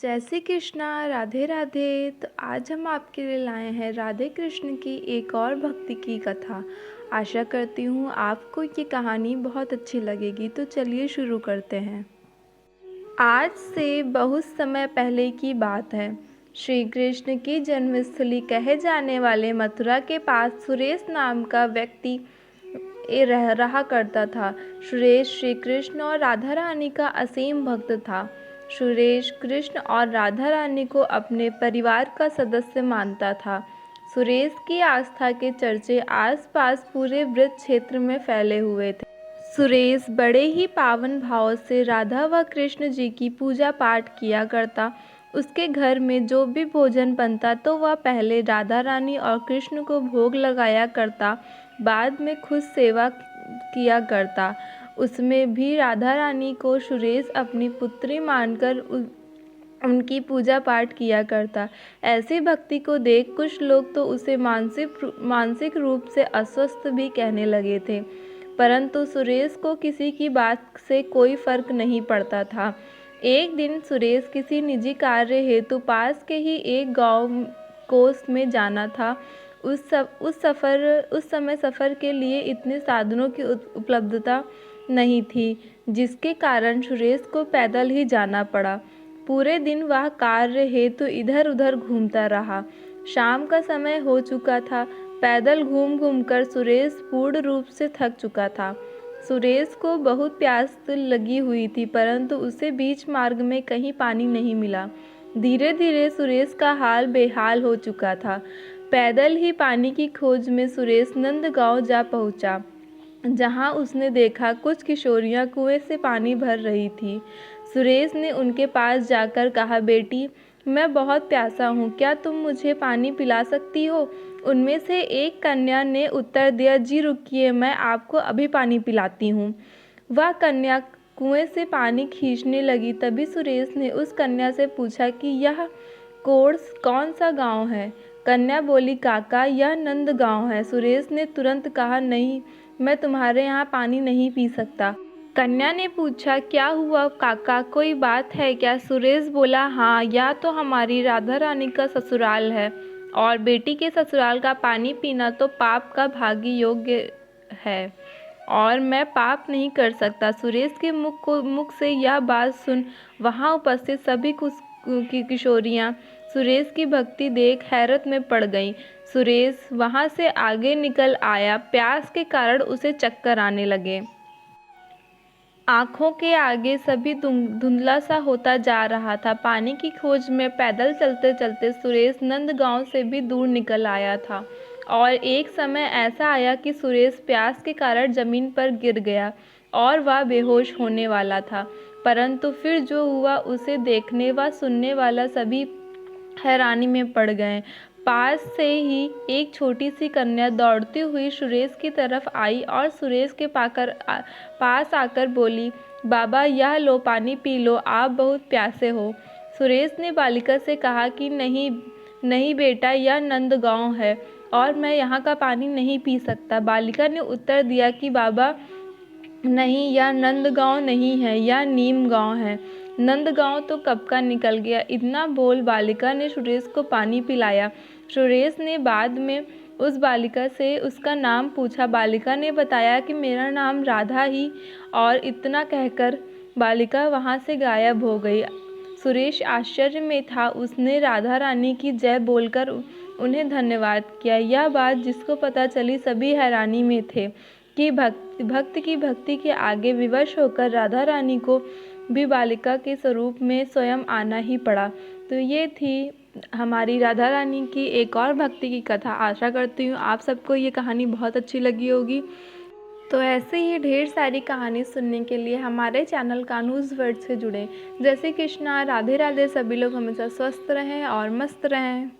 जय श्री कृष्णा, राधे राधे। तो आज हम आपके लिए लाए हैं राधे कृष्ण की एक और भक्ति की कथा। आशा करती हूँ आपको ये कहानी बहुत अच्छी लगेगी। तो चलिए शुरू करते हैं। आज से बहुत समय पहले की बात है। श्री कृष्ण की जन्मस्थली कहे जाने वाले मथुरा के पास सुरेश नाम का व्यक्ति रहा करता था। सुरेश श्री कृष्ण और राधा रानी का असीम भक्त था। सुरेश कृष्ण और राधा रानी को अपने परिवार का सदस्य मानता था। सुरेश की आस्था के चर्चे आसपास पूरे ब्रज क्षेत्र में फैले हुए थे। सुरेश बड़े ही पावन भाव से राधा व कृष्ण जी की पूजा पाठ किया करता। उसके घर में जो भी भोजन बनता तो वह पहले राधा रानी और कृष्ण को भोग लगाया करता, बाद में खुद सेवा किया करता। उसमें भी राधा रानी को सुरेश अपनी पुत्री मानकर उनकी पूजा पाठ किया करता। ऐसी भक्ति को देख कुछ लोग तो उसे मानसिक रूप से अस्वस्थ भी कहने लगे थे, परंतु सुरेश को किसी की बात से कोई फर्क नहीं पड़ता था। एक दिन सुरेश किसी निजी कार्य हेतु पास के ही एक गांव कोस में जाना था। उस समय सफ़र के लिए इतने साधनों की उपलब्धता नहीं थी, जिसके कारण सुरेश को पैदल ही जाना पड़ा। पूरे दिन वह कार्य हेतु इधर उधर घूमता रहा। शाम का समय हो चुका था। पैदल घूम घूम कर सुरेश पूर्ण रूप से थक चुका था। सुरेश को बहुत प्यास लगी हुई थी, परंतु उसे बीच मार्ग में कहीं पानी नहीं मिला। धीरे धीरे सुरेश का हाल बेहाल हो चुका था। पैदल ही पानी की खोज में सुरेश नंदगांव जा पहुंचा, जहां उसने देखा कुछ किशोरियां कुएं से पानी भर रही थी। सुरेश ने उनके पास जाकर कहा, बेटी, मैं बहुत प्यासा हूँ, क्या तुम मुझे पानी पिला सकती हो? उनमें से एक कन्या ने उत्तर दिया, जी रुकिए, मैं आपको अभी पानी पिलाती हूँ। वह कन्या कुएं से पानी खींचने लगी। तभी सुरेश ने उस कन्या से पूछा कि यह कोर्स कौन सा गांव है? कन्या बोली, काका, यह नंद गांव है। सुरेश ने तुरंत कहा, नहीं, मैं तुम्हारे यहाँ पानी नहीं पी सकता। कन्या ने पूछा, क्या हुआ काका, कोई बात है क्या? सुरेश बोला, हाँ, यह तो हमारी राधा रानी का ससुराल है और बेटी के ससुराल का पानी पीना तो पाप का भागी योग्य है और मैं पाप नहीं कर सकता। सुरेश के मुख से यह बात सुन वहां उपस्थित सभी किशोरियां सुरेश की भक्ति देख हैरत में पड़ गईं। सुरेश वहां से आगे निकल आया। प्यास के कारण उसे चक्कर आने लगे। आंखों के आगे सभी धुंधला सा होता जा रहा था। पानी की खोज में पैदल चलते चलते सुरेश नंदगांव से भी दूर निकल आया था और एक समय ऐसा आया कि सुरेश प्यास के कारण जमीन पर गिर गया और वह बेहोश होने वाला था। परंतु फिर जो हुआ उसे देखने व सुनने वाला सभी हैरानी में पड़ गए। पास से ही एक छोटी सी कन्या दौड़ती हुई सुरेश की तरफ आई और सुरेश के पास आकर बोली, बाबा, यह लो, पानी पी लो, आप बहुत प्यासे हो। सुरेश ने बालिका से कहा कि नहीं नहीं बेटा, यह नंदगांव है और मैं यहाँ का पानी नहीं पी सकता। बालिका ने उत्तर दिया कि बाबा, नहीं, यह नंदगांव नहीं है, यह नीम गांव है। नंदगांव तो कब का निकल गया। इतना बोल बालिका ने सुरेश को पानी पिलाया। सुरेश ने बाद में उस बालिका से उसका नाम पूछा। बालिका ने बताया कि मेरा नाम राधा ही, और इतना कहकर बालिका वहां से गायब हो गई। सुरेश आश्चर्य में था। उसने राधा रानी की जय बोलकर उन्हें धन्यवाद किया। यह बात जिसको पता चली सभी हैरानी में थे कि भक्त की भक्ति के आगे विवश होकर राधा रानी को भी बालिका के स्वरूप में स्वयं आना ही पड़ा। तो ये थी हमारी राधा रानी की एक और भक्ति की कथा। आशा करती हूँ आप सबको ये कहानी बहुत अच्छी लगी होगी। तो ऐसे ही ढेर सारी कहानी सुनने के लिए हमारे चैनल कानूज़ वर्ड से जुड़ें। जय श्री कृष्णा, राधे राधे। सभी लोग हमेशा स्वस्थ रहें और मस्त रहें।